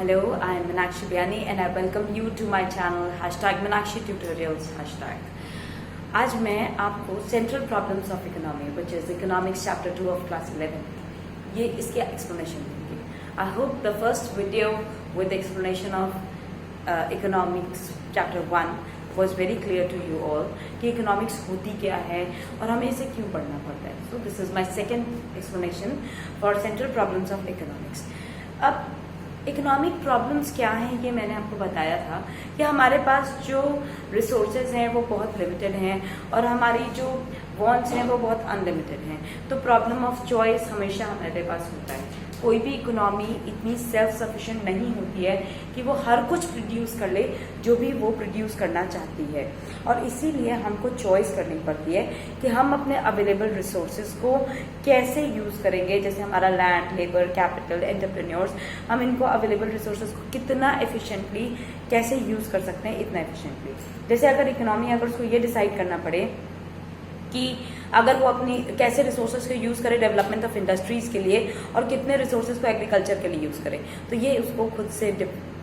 Hello, I am MINAKSHI and I welcome you to my channel #MINAKSHI Tutorials #। आज मैं आपको central problems of economy which is economics chapter 2 of class 11 ये इसके explanation दूंगी। I hope the first video with explanation of economics chapter 1 was very clear to you all कि economics होती क्या है और हमें इसे क्यों पढ़ना पड़ता है। So this is my second explanation for central problems of economics. अब इकोनॉमिक प्रॉब्लम्स क्या हैं ये मैंने आपको बताया था कि हमारे पास जो रिसोर्सेज हैं वो बहुत लिमिटेड हैं और हमारी जो वॉन्ट्स हैं वो बहुत अनलिमिटेड हैं। तो प्रॉब्लम ऑफ चॉइस हमेशा हमारे पास होता है। कोई भी इकोनॉमी इतनी सेल्फ सफिशिएंट नहीं होती है कि वो हर कुछ प्रोड्यूस कर ले जो भी वो प्रोड्यूस करना चाहती है, और इसीलिए हमको चॉइस करनी पड़ती है कि हम अपने अवेलेबल रिसोर्सेज को कैसे यूज़ करेंगे। जैसे हमारा लैंड, लेबर, कैपिटल, एंटरप्रेन्योर्स, हम इनको अवेलेबल रिसोर्सेज को कितना एफिशिएंटली कैसे यूज़ कर सकते हैं, इतना एफिशिएंटली। जैसे अगर इकोनॉमी अगर उसको ये डिसाइड करना पड़े कि अगर वो अपनी कैसे रिसोर्सेज को यूज़ करे डेवलपमेंट ऑफ इंडस्ट्रीज़ के लिए और कितने रिसोर्सेज को एग्रीकल्चर के लिए यूज़ करे, तो ये उसको खुद से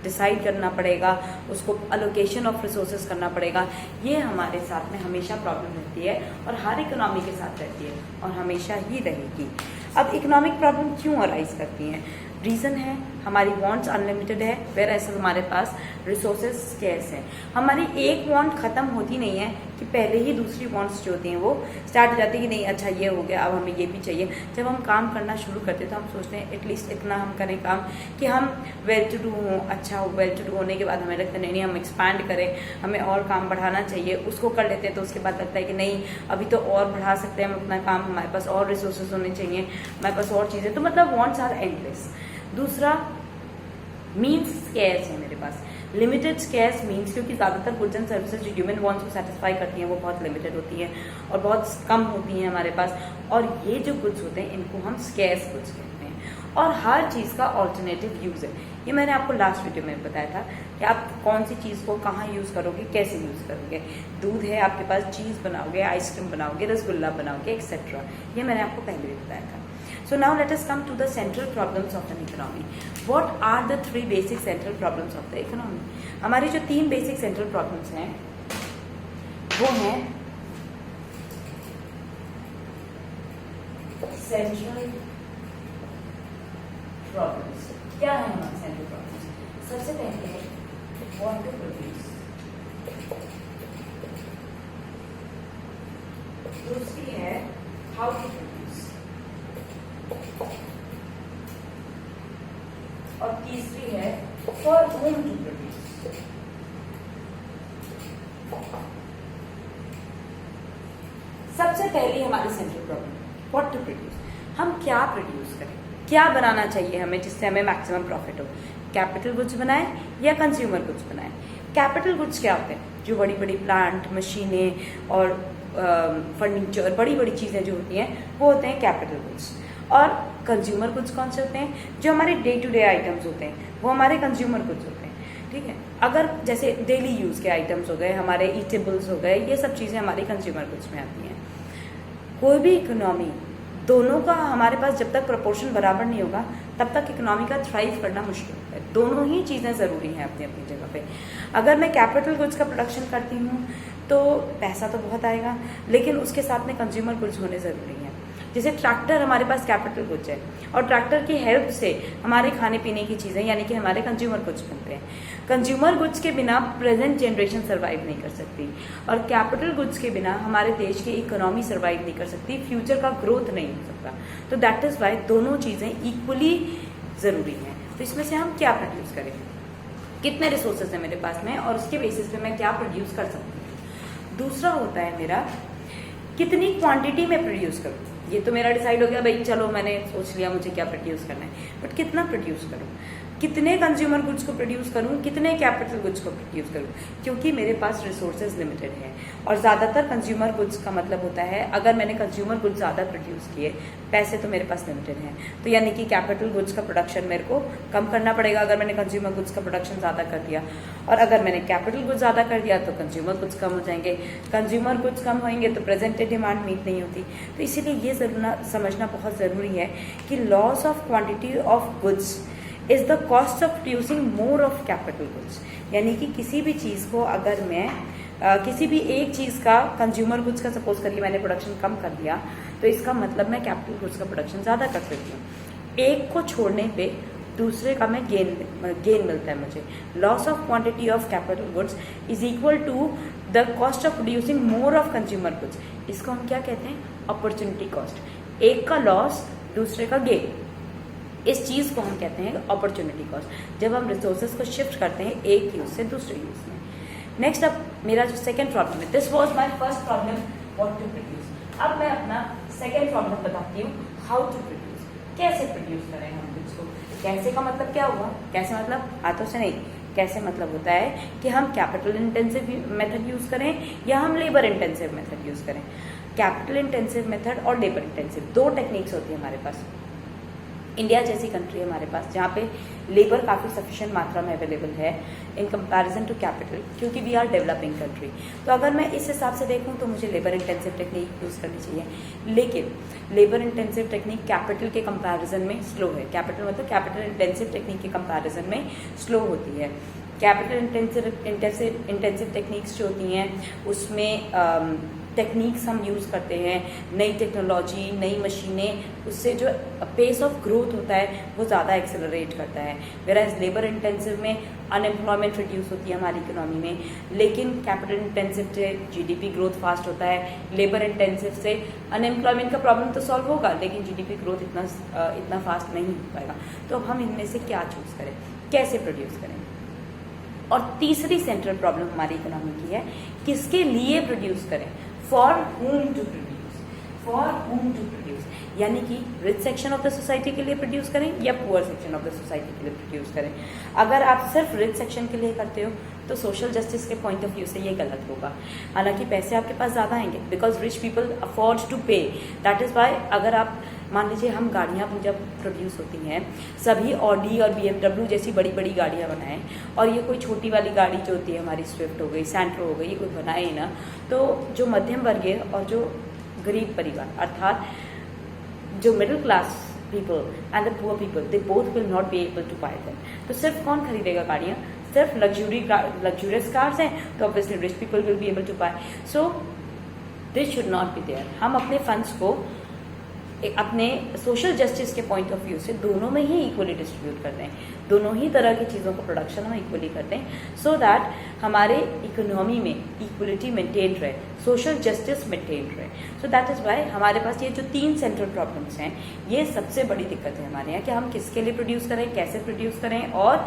डिसाइड करना पड़ेगा, उसको अलोकेशन ऑफ रिसोर्सेज करना पड़ेगा। ये हमारे साथ में हमेशा प्रॉब्लम रहती है और हर इकोनॉमी के साथ रहती है और हमेशा ही रहेगी। अब इकोनॉमिक प्रॉब्लम क्यों अराइज करती हैं? रीज़न है हमारी वॉन्ट्स अनलिमिटेड है, वेर ऐसे हमारे पास रिसोर्सेज स्केर्स हैं। हमारी एक वॉन्ट ख़त्म होती नहीं है कि पहले ही दूसरी वॉन्ट्स जो होती हैं वो स्टार्ट हो जाती है कि नहीं अच्छा ये हो गया, अब हमें ये भी चाहिए। जब हम काम करना शुरू करते तो हम सोचते हैं एटलीस्ट इतना हम करें काम कि हम वेल टू डू हों। अच्छा वेल टू डू होने के बाद हमें लगता है नहीं हम एक्सपैंड करें, हमें और काम बढ़ाना चाहिए, उसको कर लेते हैं। तो उसके बाद लगता है कि नहीं अभी तो और बढ़ा सकते हैं हम अपना काम, हमारे पास और रिसोर्सेज होने चाहिए, हमारे पास और चीज़ें। तो मतलब वॉन्ट्स आर एंडलेस। दूसरा मीन्स स्केर्स है मेरे पास। लिमिटेड स्केर्स मीन्स क्योंकि ज़्यादातर गुड्स एंड सर्विसेज जो ह्यूमन वांट्स को सेटिस्फाई करती हैं वो बहुत लिमिटेड होती हैं और बहुत कम होती हैं हमारे पास, और ये जो गुड्स होते हैं इनको हम स्केर्स गुड्स कहते हैं। और हर चीज़ का ऑल्टरनेटिव यूज़ है। ये मैंने आपको लास्ट वीडियो में बताया था कि आप कौन सी चीज़ को कहाँ यूज़ करोगे, कैसे यूज़ करोगे। दूध है आपके पास, चीज़ बनाओगे, आइसक्रीम बनाओगे, रसगुल्ला बनाओगे, एक्सेट्रा। ये मैंने आपको पहले भी बताया था। So now let us come to the central problems of an economy. What are the three basic central problems of the economy? हमारी जो तीन बेसिक सेंट्रल प्रॉब्लम्स हैं वो हैं सेंट्रल प्रॉब्लम्स। क्या है हमारे सेंट्रल प्रॉब्लम्स? सबसे पहले व्हाट टू प्रोड्यूस, दूसरी है हाउ टू प्रोड्यूस, और तीसरी है फॉर होम टू प्रोड्यूस। सबसे पहली हमारी central problem what to produce. हम क्या प्रोड्यूस करें, क्या बनाना चाहिए हमें जिससे हमें मैक्सिमम प्रॉफिट हो। कैपिटल गुड्स बनाएं या कंज्यूमर गुड्स बनाएं। कैपिटल गुड्स क्या होते हैं? जो बड़ी बड़ी प्लांट, मशीनें और फर्नीचर, बड़ी बड़ी चीज़ें जो होती हैं वो होते हैं कैपिटल गुड्स। और कंज्यूमर गुड्स कौन से होते हैं? जो हमारे डे टू डे आइटम्स होते हैं वो हमारे कंज्यूमर गुड्स होते हैं। ठीक है, अगर जैसे डेली यूज़ के आइटम्स हो गए, हमारे ईटेबल्स हो गए, ये सब चीज़ें हमारी कंज्यूमर गुड्स में आती हैं। कोई भी इकोनॉमी दोनों का हमारे पास जब तक प्रोपोर्शन बराबर नहीं होगा तब तक इकोनॉमी का थ्राइव करना मुश्किल होता है। दोनों ही चीज़ें ज़रूरी हैं अपनी अपनी जगह पे। अगर मैं कैपिटल गुड्स का प्रोडक्शन करती हूँ तो पैसा तो बहुत आएगा, लेकिन उसके साथ में कंज्यूमर गुड्स होने ज़रूरी हैं। जैसे ट्रैक्टर हमारे पास कैपिटल गुड्स है और ट्रैक्टर की हेल्प से हमारे खाने पीने की चीज़ें यानी कि हमारे कंज्यूमर गुड्स बनते हैं। कंज्यूमर गुड्स के बिना प्रेजेंट जनरेशन सर्वाइव नहीं कर सकती और कैपिटल गुड्स के बिना हमारे देश की इकोनॉमी सर्वाइव नहीं कर सकती, फ्यूचर का ग्रोथ नहीं हो सकता। तो दैट इज़ वाई दोनों चीज़ें इक्वली ज़रूरी हैं। तो इसमें से हम क्या प्रोड्यूस करें, कितने रिसोर्सेज हैं मेरे पास में और उसके बेसिस पे मैं क्या प्रोड्यूस कर सकती हूँ। दूसरा होता है मेरा कितनी क्वांटिटी में प्रोड्यूस करूँ। ये तो मेरा डिसाइड हो गया भाई, चलो मैंने सोच लिया मुझे क्या प्रोड्यूस करना है, बट कितना प्रोड्यूस करूँ, कितने कंज्यूमर गुड्स को प्रोड्यूस करूँ, कितने कैपिटल गुड्स को प्रोड्यूस करूँ, क्योंकि मेरे पास रिसोर्सेज लिमिटेड हैं। और ज़्यादातर कंज्यूमर गुड्स का मतलब होता है अगर मैंने कंज्यूमर गुड्स ज़्यादा प्रोड्यूस किए, पैसे तो मेरे पास लिमिटेड हैं, तो यानी कि कैपिटल गुड्स का प्रोडक्शन मेरे को कम करना पड़ेगा अगर मैंने कंज्यूमर गुड्स का प्रोडक्शन ज़्यादा कर दिया। और अगर मैंने कैपिटल गुड्स ज़्यादा कर दिया तो कंज्यूमर गुड्स कम हो जाएंगे, कंज्यूमर गुड्स कम होंगे तो प्रेजेंट डे डिमांड मीट नहीं होती। तो इसीलिए ये समझना बहुत ज़रूरी है कि loss of quantity of goods is the cost of producing more of capital goods. यानी कि किसी भी चीज को अगर मैं किसी भी एक चीज का कंज्यूमर गुड्स का सपोज करिए मैंने प्रोडक्शन कम कर दिया, तो इसका मतलब मैं कैपिटल गुड्स का प्रोडक्शन ज्यादा कर सकती हूँ। एक को छोड़ने पे दूसरे का मैं गेन मिलता है मुझे। Loss of quantity of capital goods is equal to the cost of producing more of consumer goods. इसको हम क्या कहते हैं? Opportunity cost. एक का लॉस दूसरे का गेन, इस चीज को हम कहते हैं अपॉर्चुनिटी कॉस्ट, जब हम रिसोर्सेज को शिफ्ट करते हैं एक यूज से दूसरे यूज में। नेक्स्ट अब मेरा जो सेकेंड प्रॉब्लम है, this was my first problem, what to produce. अब मैं अपना सेकेंड प्रॉब्लम बताती हूँ, हाउ टू प्रोड्यूस। कैसे प्रोड्यूस करें हम गुड्स को? कैसे का मतलब क्या हुआ? कैसे मतलब हाथों से नहीं, कैसे मतलब होता है कि हम कैपिटल इंटेंसिव मेथड यूज करें या हम लेबर इंटेंसिव मेथड यूज करें। कैपिटल इंटेंसिव मेथड और लेबर इंटेंसिव दो टेक्निक्स होती है हमारे पास। इंडिया जैसी कंट्री है हमारे पास जहाँ पे लेबर काफ़ी सफिशिएंट मात्रा में अवेलेबल है इन कंपैरिजन टू कैपिटल, क्योंकि वी आर डेवलपिंग कंट्री। तो अगर मैं इस हिसाब से देखूँ तो मुझे लेबर इंटेंसिव टेक्निक यूज़ करनी चाहिए, लेकिन लेबर इंटेंसिव टेक्निक कैपिटल के कंपैरिजन में स्लो है। कैपिटल मतलब कैपिटल इंटेंसिव टेक्निक के कंपैरिजन में स्लो होती है। कैपिटल इंटेंसिव टेक्निक्स जो होती हैं उसमें टेक्निक्स हम यूज़ करते हैं, नई टेक्नोलॉजी, नई मशीनें, उससे जो पेस ऑफ ग्रोथ होता है वो ज़्यादा एक्सेलरेट करता है। वेराज लेबर इंटेंसिव में अनएम्प्लॉयमेंट रिड्यूस होती है हमारी इकोनॉमी में, लेकिन कैपिटल इंटेंसिव से जीडीपी ग्रोथ फास्ट होता है। लेबर इंटेंसिव से अनएम्प्लॉयमेंट का प्रॉब्लम तो सॉल्व होगा, लेकिन जीडीपी ग्रोथ इतना फास्ट नहीं हो पाएगा। तो अब हम इनमें से क्या चूज़ करें, कैसे प्रोड्यूस करें? और तीसरी सेंट्रल प्रॉब्लम हमारी इकोनॉमी की है, किसके लिए प्रोड्यूस करें? For whom to produce, for whom to produce. यानी कि rich section of the society के लिए प्रोड्यूस करें या poor section of the society के लिए प्रोड्यूस करें। अगर आप सिर्फ रिच सेक्शन के लिए करते हो तो सोशल जस्टिस के पॉइंट ऑफ व्यू से ये गलत होगा। हालांकि पैसे आपके पास ज़्यादा आएंगे because rich people afford to pay, that is why. अगर आप मान लीजिए हम गाड़ियाँ जब प्रोड्यूस होती हैं, सभी ऑडी और BMW जैसी बड़ी बड़ी गाड़ियाँ बनाएं, और ये कोई छोटी वाली गाड़ी जो होती है हमारी स्विफ्ट हो गई, सेंट्रो हो गई, ये कोई बनाए ही ना, तो जो मध्यम वर्गीय और जो गरीब परिवार अर्थात जो middle class people and the poor people, they both will not be able to buy them. तो सिर्फ कौन खरीदेगा गाड़ियाँ? सिर्फ लग्जूरियस कार्स हैं तो obviously rich people will be able to buy. So this should not be there. हम अपने फंड्स को अपने सोशल जस्टिस के पॉइंट ऑफ व्यू से दोनों में ही इक्वली डिस्ट्रीब्यूट करते हैं, दोनों ही तरह की चीज़ों का प्रोडक्शन हम इक्वली करते हैं, सो दैट हमारे इकोनॉमी में इक्वलिटी मेंटेन रहे, सोशल जस्टिस मेंटेन रहे। सो दैट इज़ वाई हमारे पास ये जो तीन सेंट्रल प्रॉब्लम्स हैं, ये सबसे बड़ी दिक्कत है हमारे यहाँ कि हम किसके लिए प्रोड्यूस करें, कैसे प्रोड्यूस करें और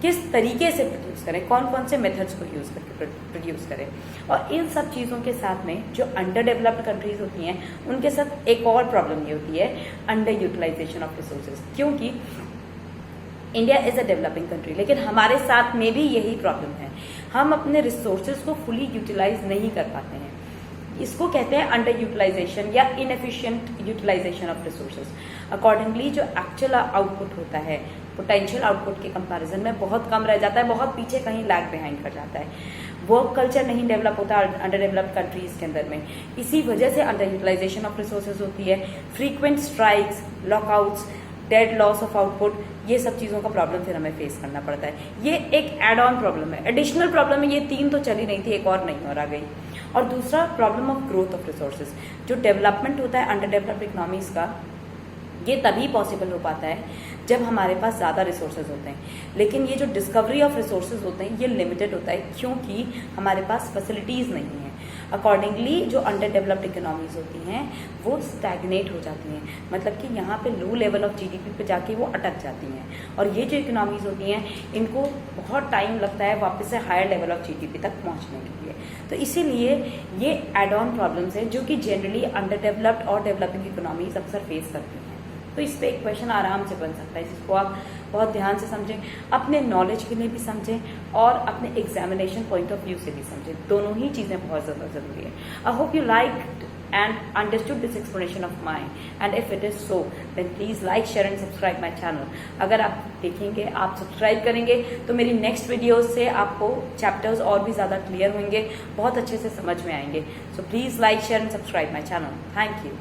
किस तरीके से प्रोड्यूस करें, कौन कौन से मेथड्स को यूज़ करके प्रोड्यूस करें। और इन सब चीज़ों के साथ में जो अंडर डेवलप्ड कंट्रीज होती हैं उनके साथ एक और प्रॉब्लम ये होती है, अंडर यूटिलाइजेशन ऑफ रिसोर्सेज। क्योंकि India is a developing country, लेकिन हमारे साथ में भी यही प्रॉब्लम है, हम अपने रिसोर्सेज को फुली यूटिलाइज नहीं कर पाते हैं। इसको कहते हैं अंडर यूटिलाइजेशन या inefficient utilization of resources. Accordingly जो एक्चुअल आउटपुट होता है पोटेंशियल आउटपुट के कंपैरिजन में बहुत कम रह जाता है, बहुत पीछे कहीं लैग बिहाइंड कर जाता है। वर्क कल्चर नहीं डेवलप होता अंडर डेवलप्ड कंट्रीज के अंदर में, इसी वजह से अंडर यूटिलाइजेशन ऑफ रिसोर्सेज होती है। Frequent strikes, lockouts, dead loss of output, ये सब चीज़ों का प्रॉब्लम फिर हमें फेस करना पड़ता है। ये एक एड ऑन प्रॉब्लम है, एडिशनल प्रॉब्लम है। ये तीन तो चली नहीं थी, एक और नहीं और आ गई। और दूसरा problem of growth of resources, जो डेवलपमेंट होता है अंडर डेवलप्ड इकोनॉमीज का, ये तभी पॉसिबल हो पाता है जब हमारे पास ज़्यादा रिसोर्सेज होते हैं। लेकिन ये जो डिस्कवरी ऑफ रिसोर्सेज होते हैं ये लिमिटेड होता है, क्योंकि हमारे पास फैसिलिटीज़ नहीं है। अकॉर्डिंगली जो अंडर डेवलप्ड इकोनॉमीज होती हैं वो स्टैग्नेट हो जाती हैं, मतलब कि यहाँ पे लो लेवल ऑफ जीडीपी पे जाके वो अटक जाती हैं। और ये जो इकोनॉमीज होती हैं इनको बहुत टाइम लगता है वापस से हायर लेवल ऑफ जीडीपी तक पहुँचने के लिए। तो इसीलिए ये एड ऑन प्रॉब्लम्स हैं जो कि जनरली अंडर डेवलप्ड और डेवलपिंग इकोनॉमीज अक्सर फेस करती हैं। तो इस पर एक क्वेश्चन आराम से बन सकता है, जिसको आप बहुत ध्यान से समझें, अपने नॉलेज के लिए भी समझें और अपने एग्जामिनेशन पॉइंट ऑफ व्यू से भी समझें। दोनों ही चीज़ें बहुत ज़्यादा ज़रूरी है। I hope you like and understood this explanation of mine, and if it is so then please like, share and subscribe my channel। अगर आप देखेंगे, आप सब्सक्राइब करेंगे तो मेरी नेक्स्ट वीडियोस से आपको चैप्टर्स और भी ज़्यादा क्लियर होंगे, बहुत अच्छे से समझ में आएंगे। So please like, share and subscribe my channel. Thank you.